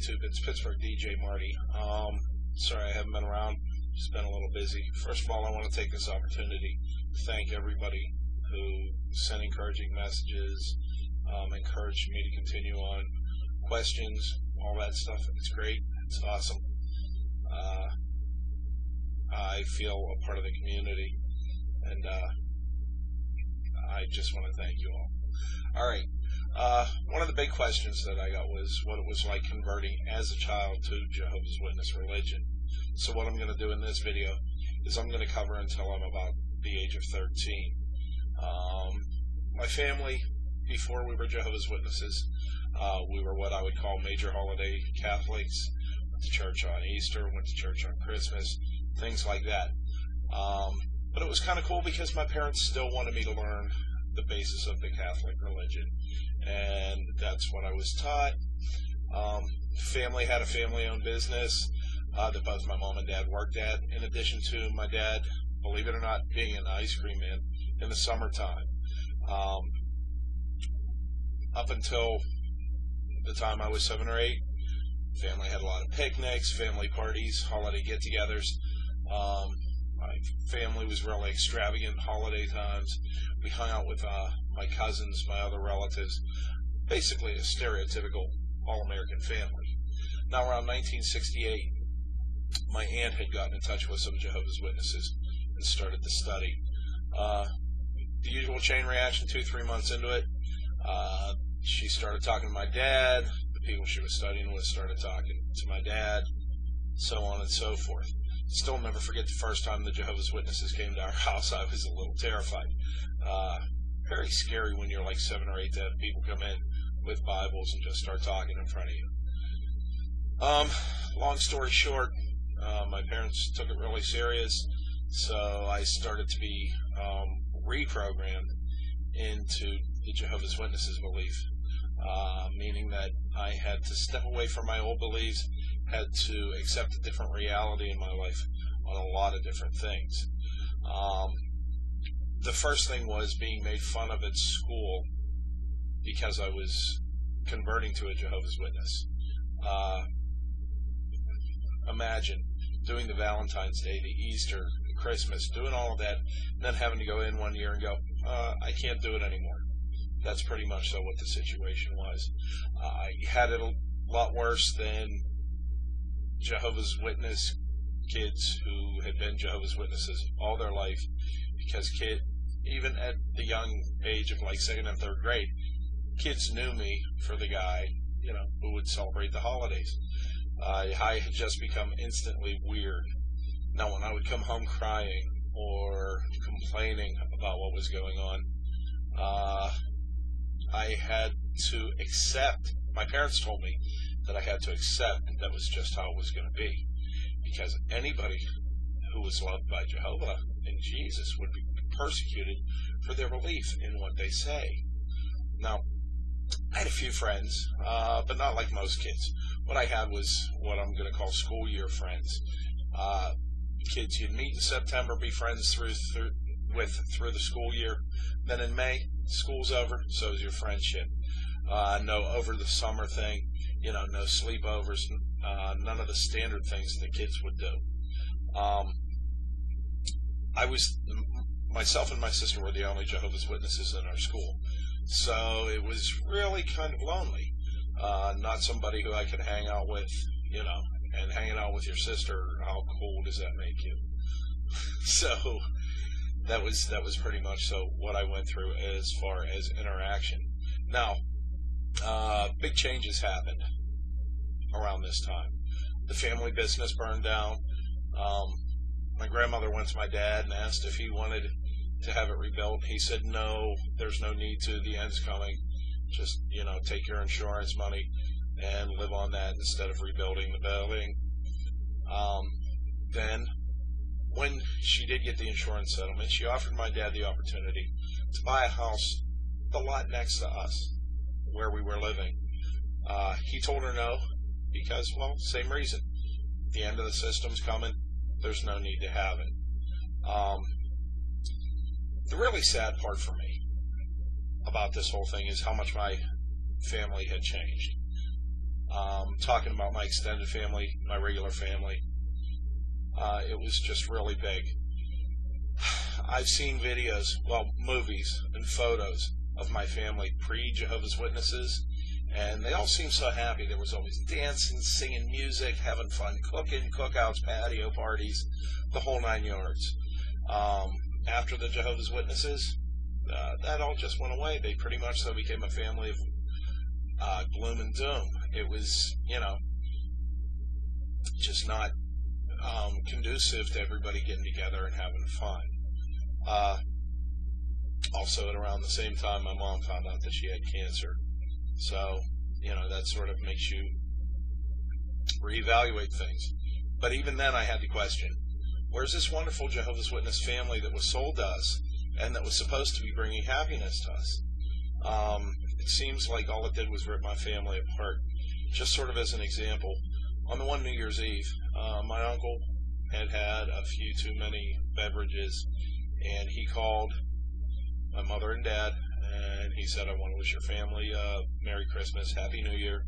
YouTube. It's Pittsburgh DJ Marty. Sorry I haven't been around. Just been a little busy. First of all, I want to take this opportunity to thank everybody who sent encouraging messages, encouraged me to continue on, questions, all that stuff. It's great. It's awesome. I feel a part of the community, and I just want to thank you all. All right. One of the big questions that I got was what it was like converting as a child to Jehovah's Witness religion. So what I'm going to do in this video is I'm going to cover until I'm about the age of 13. My family, before we were Jehovah's Witnesses, we were what I would call major holiday Catholics. Went to church on Easter, went to church on Christmas, things like that. But it was kind of cool because my parents still wanted me to learn the basis of the Catholic religion, and that's what I was taught. Family had a family-owned business that both my mom and dad worked at, in addition to my dad, believe it or not, being an ice cream man in the summertime. Up until the time I was 7 or 8, family had a lot of picnics, family parties, holiday get-togethers. My family was really extravagant holiday times. We hung out with my cousins, my other relatives, basically a stereotypical all-American family. Now, around 1968, my aunt had gotten in touch with some Jehovah's Witnesses and started to study. The usual chain reaction, 2-3 months into it, she started talking to my dad. The people she was studying with started talking to my dad, so on and so forth. Still never forget the first time the Jehovah's Witnesses came to our house. I was a little terrified. Very scary when you're like 7 or 8 to have people come in with Bibles and just start talking in front of you. Long story short, my parents took it really serious, so I started to be reprogrammed into the Jehovah's Witnesses belief, meaning that I had to step away from my old beliefs, had to accept a different reality in my life on a lot of different things. The first thing was being made fun of at school because I was converting to a Jehovah's Witness. Imagine doing the Valentine's Day, the Easter, the Christmas, doing all of that, and then having to go in one year and go, I can't do it anymore. That's pretty much so what the situation was. I had it a lot worse than Jehovah's Witness kids who had been Jehovah's Witnesses all their life, because even at the young age of like 2nd and 3rd grade, kids knew me for the guy, who would celebrate the holidays. I had just become instantly weird. Now, when I would come home crying or complaining about what was going on, I had to accept. My parents told me that I had to accept that was just how it was going to be, because anybody who was loved by Jehovah and Jesus would be persecuted for their belief in what they say. Now, I had a few friends, but not like most kids. What I had was what I'm going to call school year friends. Kids you'd meet in September, be friends through the school year. Then in May, school's over, so is your friendship. No over the summer thing, no sleepovers, none of the standard things the kids would do. Myself and my sister were the only Jehovah's Witnesses in our school, so it was really kind of lonely. Not somebody who I could hang out with, and hanging out with your sister, how cool does that make you? So that was pretty much so what I went through as far as interaction. Now, big changes happened around this time. The family business burned down. My grandmother went to my dad and asked if he wanted to have it rebuilt. He said, no, there's no need to. The end's coming. Just, take your insurance money and live on that instead of rebuilding the building. Then, when she did get the insurance settlement, she offered my dad the opportunity to buy a house, the lot next to us, where we were living. He told her no, because, well, same reason. The end of the system's coming. There's no need to have it. The really sad part for me about this whole thing is how much my family had changed. talking about my extended family, my regular family. It was just really big. I've seen videos, well, movies and photos of my family pre-Jehovah's Witnesses, and they all seemed so happy. There was always dancing, singing music, having fun, cooking, cookouts, patio parties, the whole 9 yards. After the Jehovah's Witnesses, that all just went away. They pretty much so became a family of gloom and doom. It was, just not conducive to everybody getting together and having fun. Also, at around the same time, my mom found out that she had cancer. So, that sort of makes you reevaluate things. But even then, I had to question, where's this wonderful Jehovah's Witness family that was sold to us and that was supposed to be bringing happiness to us? It seems like all it did was rip my family apart. Just sort of as an example, on the one New Year's Eve, my uncle had had a few too many beverages, and he called my mother and dad, and he said, I want to wish your family Merry Christmas, Happy New Year,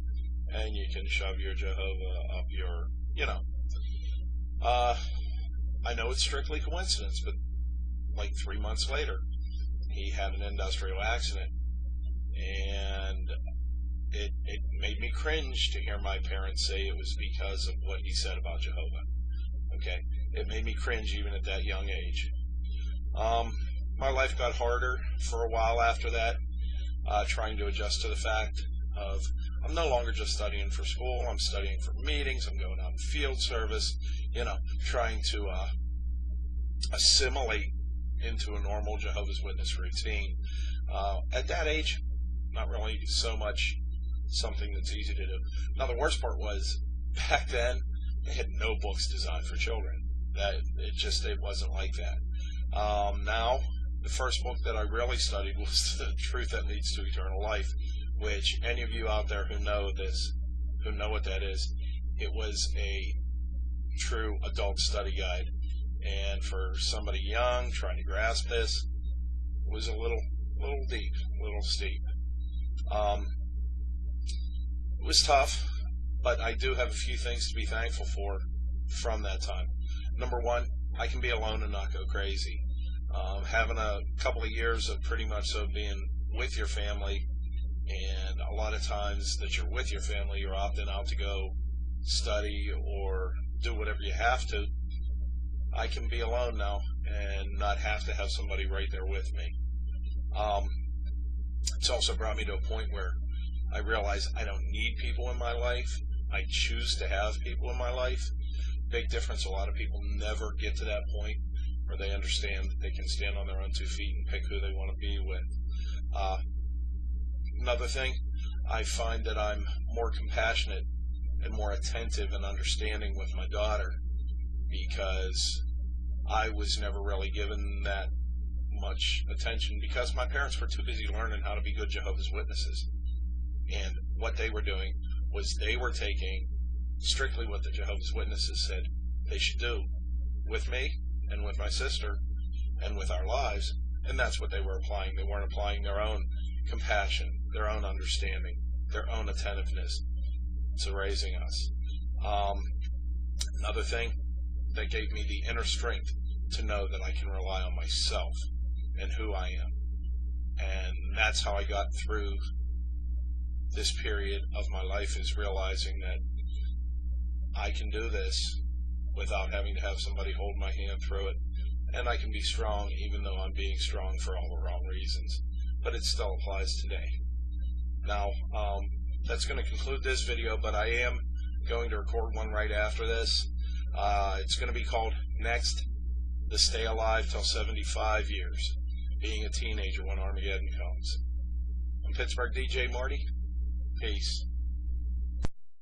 and you can shove your Jehovah up your, I know it's strictly coincidence, but like 3 months later, he had an industrial accident, and it made me cringe to hear my parents say it was because of what he said about Jehovah. Okay, it made me cringe even at that young age. My life got harder for a while after that, trying to adjust to the fact of I'm no longer just studying for school, I'm studying for meetings, I'm going out in field service, trying to assimilate into a normal Jehovah's Witness routine. At that age, not really so much something that's easy to do. Now, the worst part was, back then, they had no books designed for children. It wasn't like that. Now, the first book that I really studied was The Truth That Leads to Eternal Life, which any of you out there who know this, who know what that is, it was a true adult study guide. And for somebody young trying to grasp this, it was a little deep, a little steep. It was tough, but I do have a few things to be thankful for from that time. Number one, I can be alone and not go crazy. Having a couple of years of pretty much so being with your family, and a lot of times that you're with your family, you're opting out to go study or do whatever you have to. I can be alone now and not have to have somebody right there with me. It's also brought me to a point where I realize I don't need people in my life. I choose to have people in my life. Big difference. A lot of people never get to that point where they understand that they can stand on their own 2 feet and pick who they want to be with. Another thing, I find that I'm more compassionate and more attentive and understanding with my daughter, because I was never really given that much attention because my parents were too busy learning how to be good Jehovah's Witnesses. And what they were doing was they were taking strictly what the Jehovah's Witnesses said they should do with me and with my sister and with our lives, and that's what they were applying. They weren't applying their own compassion, their own understanding, their own attentiveness to raising us. Another thing, they gave me the inner strength to know that I can rely on myself and who I am. And that's how I got through this period of my life, is realizing that I can do this without having to have somebody hold my hand through it. And I can be strong even though I'm being strong for all the wrong reasons. But it still applies today. Now, that's going to conclude this video, but I am going to record one right after this. It's going to be called Next, the Stay Alive Till 75 Years, Being a Teenager When Armageddon Comes. I'm Pittsburgh DJ Marty. Peace.